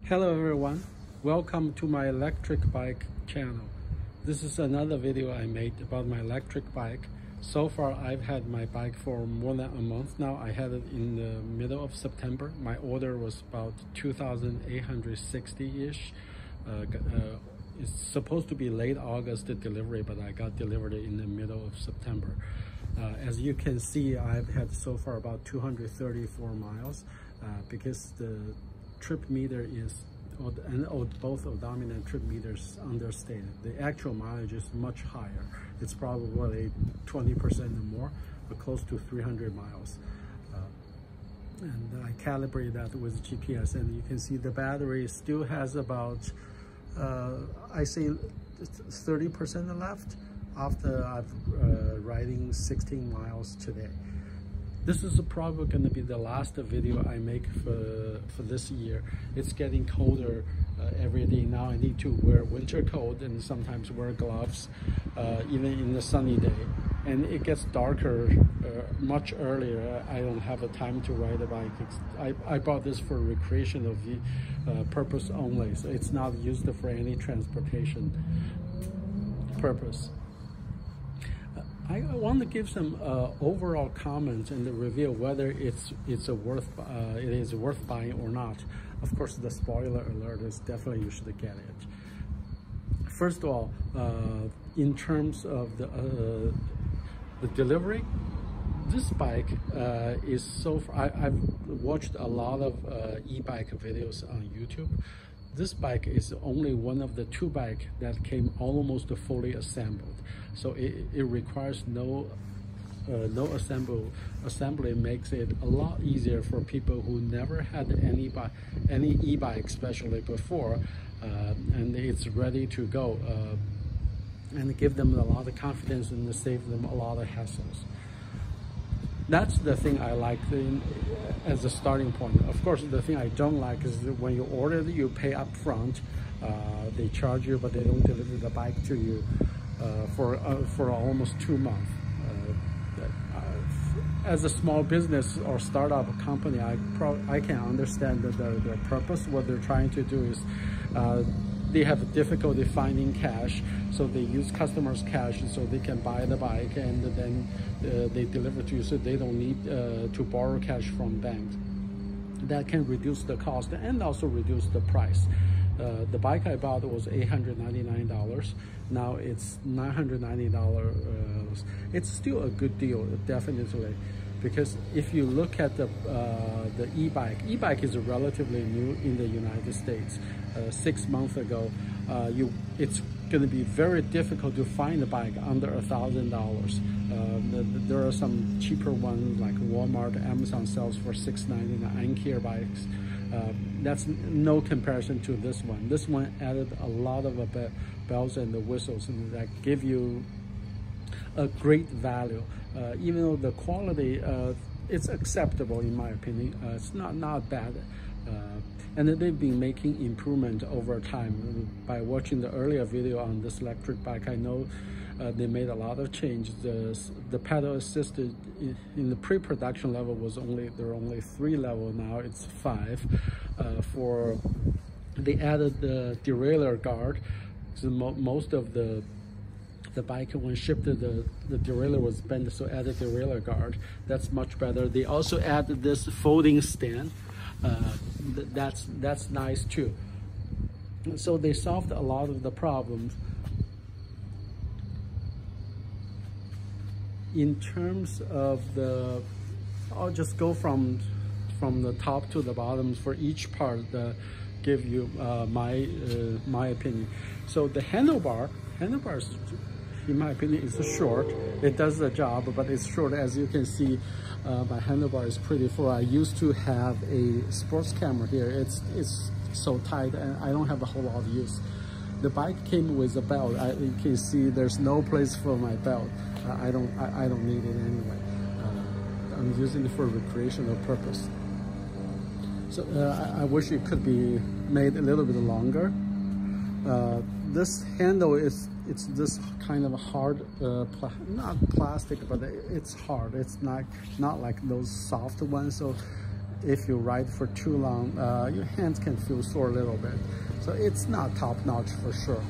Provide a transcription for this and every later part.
Hello everyone, welcome to my electric bike channel. This is another video I made about my electric bike. So far I've had my bike for more than a month now. I had it in the middle of September. My order was about 2,860-ish. It's supposed to be late August delivery, but I got delivered in the middle of September. As you can see, I've had so far about 234 miles because the trip meter is, both odometer and trip meters understated. The actual mileage is much higher. It's probably 20% or more, but close to 300 miles. And I calibrate that with GPS, and you can see the battery still has about, I say 30% left after I've riding 16 miles today. This is probably going to be the last video I make for this year. It's getting colder every day now. I need to wear winter coat and sometimes wear gloves, even in the sunny day. And it gets darker much earlier. I don't have the time to ride a bike. I bought this for recreational purpose only, so it's not used for any transportation purpose. I want to give some overall comments and reveal whether it is worth buying or not. Of course, the spoiler alert is definitely you should get it. First of all, in terms of the delivery, this bike is so far. I've watched a lot of e-bike videos on YouTube. This bike is only one of the two bikes that came almost fully assembled. So it requires no assembly. Makes it a lot easier for people who never had any e-bike, especially before, and it's ready to go, and give them a lot of confidence and save them a lot of hassles. That's the thing I like as a starting point. Of course, the thing I don't like is when you order it, you pay up front. They charge you, but they don't deliver the bike to you for almost 2 months. As a small business or startup company, I can understand their purpose. What they're trying to do is they have difficulty finding cash, so they use customers' cash so they can buy the bike, and then they deliver to you, so they don't need to borrow cash from banks. That can reduce the cost and also reduce the price. The bike I bought was $899. Now it's $990. It's still a good deal, definitely, because if you look at the e-bike is relatively new in the United States. 6 months ago, it's going to be very difficult to find a bike under $1,000. There are some cheaper ones like Walmart, Amazon sells for $699 Ankier bikes. That's no comparison to this one. This one added a lot of bells and the whistles, and that give you a great value. Even though the quality it's acceptable in my opinion, it's not bad. And they've been making improvement over time. By watching the earlier video on this electric bike, I know they made a lot of changes. The pedal assisted in the pre-production level there were only 3 levels. Now it's 5. They added the derailleur guard. So most of the bike, when shipped, the derailleur was bent, so added derailleur guard. That's much better. They also added this folding stand. That's nice too. So they solved a lot of the problems. In terms of I'll just go from the top to the bottom for each part, give you my opinion. So the handlebars, in my opinion, is short. It does the job, but it's short. As you can see, my handlebar is pretty full. I used to have a sports camera here. It's so tight, and I don't have a whole lot of use. The bike came with a belt. You can see there's no place for my belt. I don't need it anyway. I'm using it for recreational purpose. So I wish it could be made a little bit longer. This handle it's this kind of hard, not plastic, but it's hard. It's not like those soft ones. So if you ride for too long, your hands can feel sore a little bit. So it's not top notch for sure.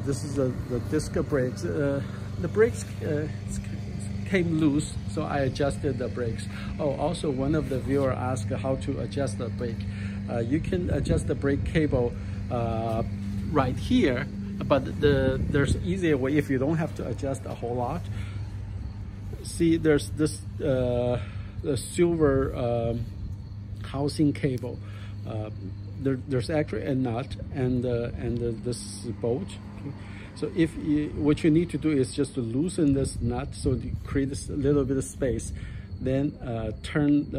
This is the disc brakes. The brakes came loose, so I adjusted the brakes. Oh, also one of the viewer asked how to adjust the brake. You can adjust the brake cable right here, but there's easier way if you don't have to adjust a whole lot. See, there's this the silver housing cable. There's actually a nut and this bolt. Okay. So if what you need to do is just to loosen this nut so to create a little bit of space, then turn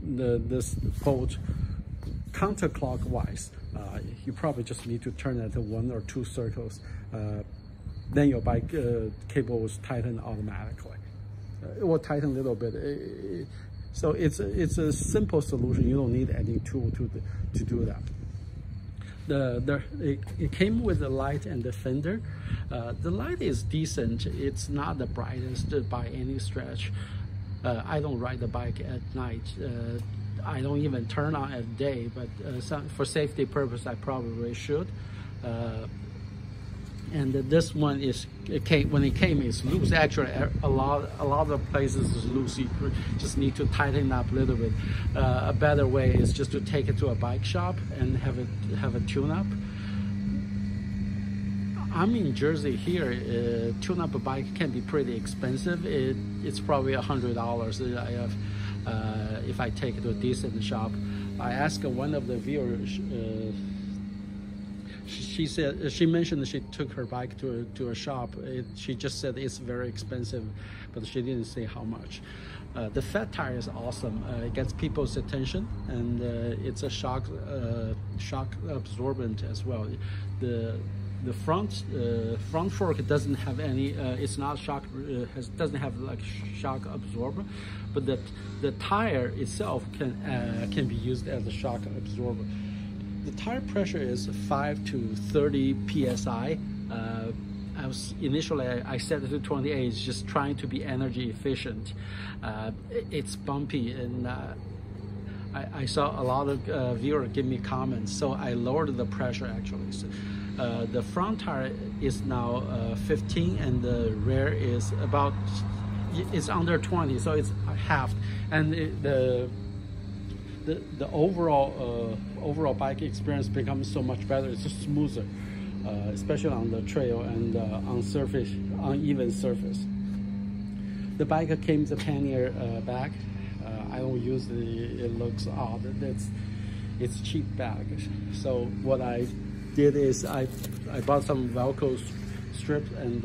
this bolt counterclockwise. You probably just need to turn it 1 or 2 circles. Then your bike cable will tighten automatically. It will tighten a little bit. So it's a simple solution. You don't need any tool to do that. It came with the light and the fender. The light is decent. It's not the brightest by any stretch. I don't ride the bike at night. I don't even turn on at day, but for safety purpose, I probably should. And this one when it came, it's loose. Actually, a lot of places is loose. You just need to tighten up a little bit. A better way is just to take it to a bike shop and have a tune-up. I'm in Jersey here. Tune-up a bike can be pretty expensive. It's probably $100. I have if I take it to a decent shop. I asked one of the viewers. She mentioned that she took her bike to a shop. She just said it's very expensive, but she didn't say how much. The fat tire is awesome. It gets people's attention, and it's a shock absorbent as well. The front fork doesn't have any. It's not shock. Doesn't have like shock absorber, but the tire itself can be used as a shock absorber. The tire pressure is 5 to 30 psi. Initially I set it to 28, just trying to be energy efficient. It's bumpy, and I saw a lot of viewers give me comments, so I lowered the pressure actually. So, the front tire is now 15, and the rear is it's under 20, so it's half. And the overall bike experience becomes so much better. It's just smoother, especially on the trail and on uneven surface. The bike came with a pannier back. I don't use it looks odd. It's cheap bag. So what I did is I bought some Velcro strips, and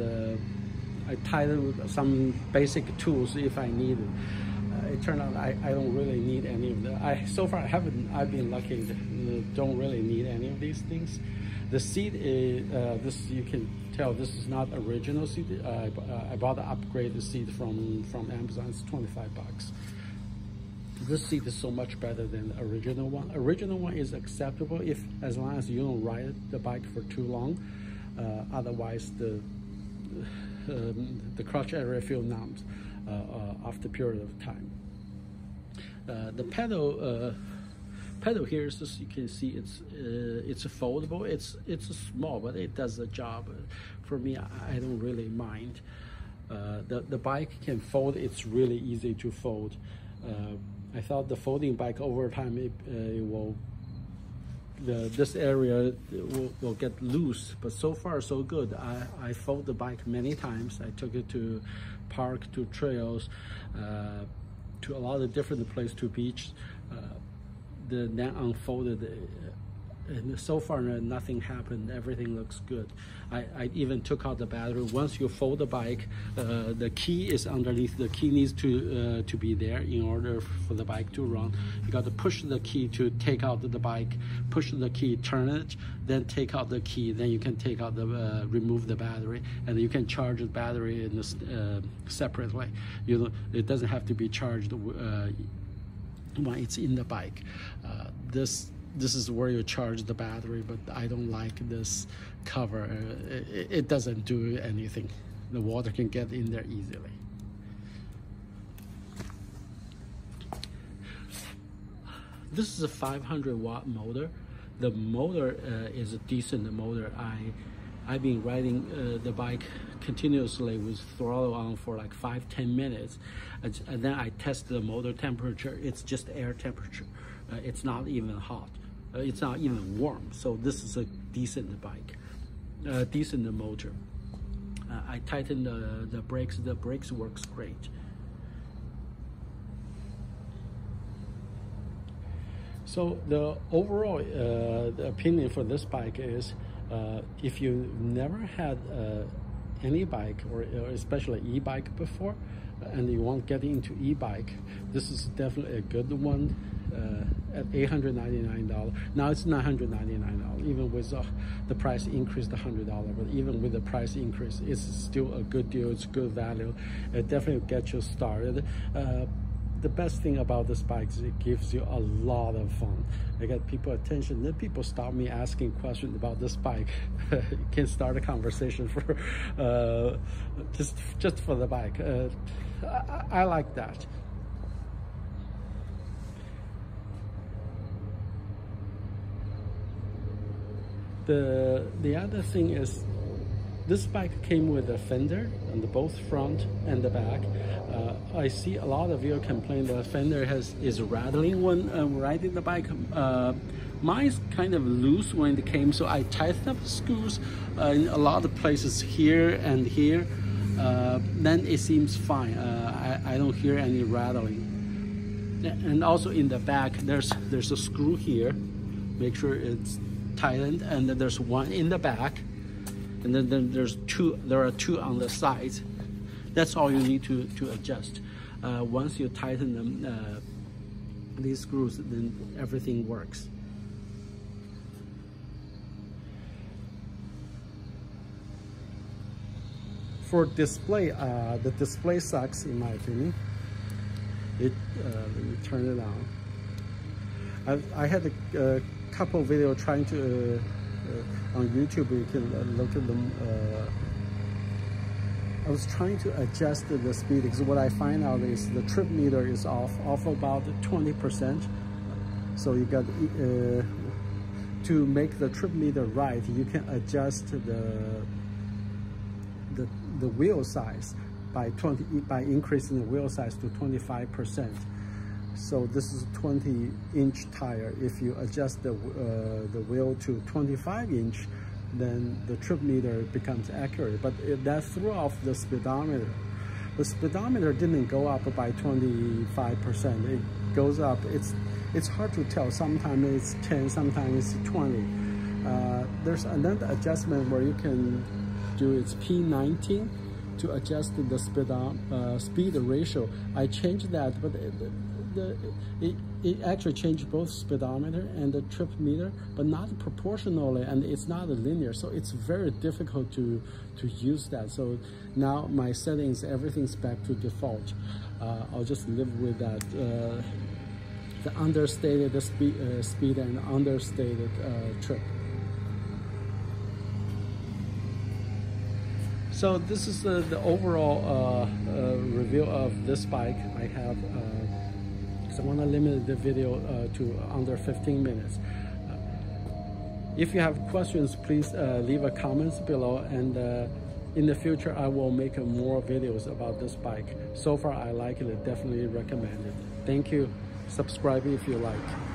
I tightened with some basic tools if I need it. It turned out I don't really need any of that. So far I've been lucky. Don't really need any of these things. The seat is this, you can tell this is not original seat. I bought the upgraded seat from Amazon. It's 25 bucks. This seat is so much better than the original one. Original one is acceptable as long as you don't ride the bike for too long. Otherwise the crotch area feels numb after a period of time. The pedal here is just, you can see it's foldable. It's small, but it does the job. For me, I don't really mind. The bike can fold. It's really easy to fold. I thought the folding bike over time this area will get loose, but so far so good. I fold the bike many times. I took it to park, to trails, to a lot of different places, to beach. Then unfolded, and so far nothing happened. Everything looks good. I even took out the battery. Once you fold the bike, the key is underneath. The key needs to be there in order for the bike to run. You got to push the key to take out the bike, push the key, turn it, then take out the key. Then you can take out remove the battery, and you can charge the battery in this separately. It doesn't have to be charged when it's in the bike. This is where you charge the battery, but I don't like this cover. It doesn't do anything. The water can get in there easily. This is a 500-watt motor. The motor is a decent motor. I've been riding the bike continuously with throttle on for like 5-10 minutes, and then I test the motor temperature. It's just air temperature. It's not even hot. It's not even warm. So this is a decent bike, decent motor. I tightened the brakes. The brakes works great. So the overall the opinion for this bike is, if you never had any bike, or especially e-bike before, and you want to get into e-bike, this is definitely a good one. At $899. Now it's $999. Even with the price increase, the $100, but even with the price increase, it's still a good deal. It's good value. It definitely gets you started. The best thing about this bike is it gives you a lot of fun. I get people attention. Then people stop me asking questions about this bike. You can start a conversation for just for the bike. I like that. The other thing is, this bike came with a fender on the both front and the back. I see a lot of you complain the fender is rattling when riding the bike. Mine's kind of loose when it came, so I tightened up the screws in a lot of places here and here. Then it seems fine. I don't hear any rattling. And also in the back, there's a screw here. Make sure it's tightened, and then there's one in the back, and then there are two on the sides. That's all you need to adjust. Once you tighten them, these screws, then everything works. For display, the display sucks in my opinion. Let me turn it on. I had a couple video trying to on YouTube. You can look at them. I was trying to adjust the speed, because what I find out is the trip meter is off about 20%. So you got to make the trip meter right, you can adjust the wheel size by increasing the wheel size to 25%. So this is a 20-inch tire. If you adjust the wheel to 25-inch, then the trip meter becomes accurate. But that threw off the speedometer. The speedometer didn't go up by 25%. It goes up. It's hard to tell. Sometimes it's 10, sometimes it's 20. There's another adjustment where you can do its P19 to adjust the speed ratio. I changed that, but it actually changed both speedometer and the trip meter, but not proportionally, and it's not linear, so it's very difficult to use that. So now my settings, everything's back to default. I'll just live with that. The understated speed and understated trip. So this is the overall review of this bike. I have. I want to limit the video to under 15 minutes. If you have questions, please leave a comments below, and in the future I will make more videos about this bike. So far I like it, definitely recommend it. Thank you. Subscribe if you like.